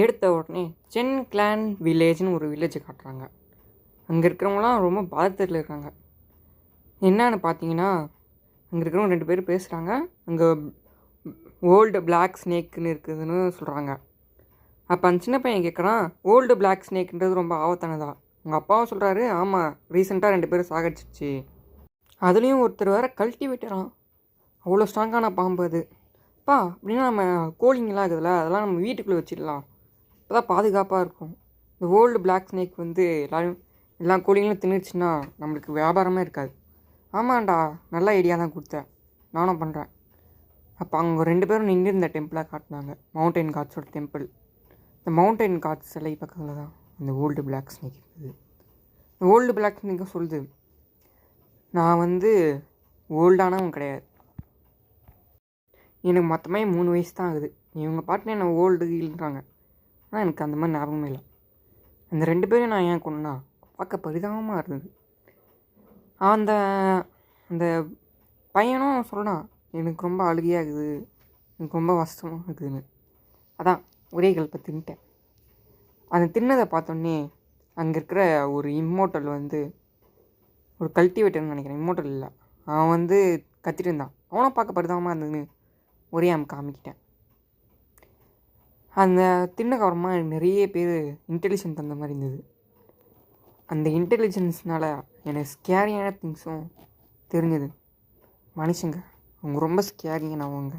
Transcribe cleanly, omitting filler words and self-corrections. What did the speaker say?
எடுத்த உடனே சென் கிளான் வில்லேஜ்னு ஒரு வில்லேஜை காட்டுறாங்க. அங்கே இருக்கிறவங்களாம் ரொம்ப பாதத்தில் இருக்காங்க. என்னன்னு பார்த்தீங்கன்னா, அங்கே இருக்கிறவங்க 2 பேர் பேசுகிறாங்க. அங்கே ஓல்டு பிளாக் ஸ்னேக்குன்னு இருக்குதுன்னு சொல்கிறாங்க. அப்போ அந்த சின்ன பையன் கேட்குறான், ஓல்டு பிளாக் ஸ்னேக்குன்றது ரொம்ப ஆபத்தானதா? உங்கள் அப்பாவும் சொல்கிறாரு, ஆமாம், ரீசெண்டாக 2 பேரும் சாகடிச்சிச்சு. அதுலேயும் ஒருத்தர் வேறு கல்டிவேட்டரான், அவ்வளோ ஸ்ட்ராங்கான பாம்பு அது. அப்பா அப்படின்னா நம்ம கோழிங்கெல்லாம் இருக்குதுல்ல, அதெல்லாம் நம்ம வீட்டுக்குள்ளே வச்சிடலாம், அப்போ தான் பாதுகாப்பாக இருக்கும். இந்த ஓல்டு பிளாக் ஸ்னேக் வந்து எல்லா கோழிங்களும் தின்னுடுச்சுன்னா நம்மளுக்கு வியாபாரமே இருக்காது. ஆமாண்டா, நல்ல ஐடியா தான் கொடுத்தேன், நானும் பண்ணுறேன். அப்போ அவங்க 2 பேரும் நின்று இந்த டெம்பிளை காட்டினாங்க, மவுண்டைன் காட்ஸோட டெம்பிள். இந்த மவுண்டைன் காட்ஸ் சிலை பக்கத்தில் தான் இந்த ஓல்டு பிளாக் ஸ்னேக் இருக்குது. இந்த ஓல்டு பிளாக் ஸ்னேக்கும் சொல்லுது, நான் வந்து ஓல்டானவன் கிடையாது, எனக்கு மொத்தமே 3 வயசு தான் ஆகுது. இவங்க பாட்டுன்னு என்ன ஓல்டு இல்லைன்றாங்க. ஆனால் எனக்கு அந்த மாதிரி ஞாபகமே இல்லை. அந்த 2 பேரும் நான் ஏன் கொண்டா பார்க்க பரிதாபமாக இருந்தது. அந்த அந்த பையனும் சொல்கிறான், எனக்கு ரொம்ப அழுகையாக இருக்குது, எனக்கு ரொம்ப கஷ்டமாக இருக்குதுன்னு. அதான் ஒரே கல்ப்பை தின்ட்டேன். அந்த தின்னதை பார்த்தோன்னே அங்கே இருக்கிற ஒரு இம்மோட்டல் வந்து, ஒரு கல்டிவேட்டர்னு நினைக்கிறேன், இம்மோட்டல் இல்லை, அவன் வந்து கத்திட்டு இருந்தான். அவனும் பார்க்க பரிதாபமாக இருந்ததுன்னு ஒரே காமிக்கிட்டேன். அந்த தின்னக்கப்புறமா நிறைய பேர் இன்டெலிஜென்ட் அந்த மாதிரி இருந்தது. அந்த இன்டெலிஜென்ஸ்னால் எனக்கு ஸ்கேரியான திங்ஸும் தெரிஞ்சது. மனுஷங்க அவங்க ரொம்ப ஸ்கேரியான அவங்க.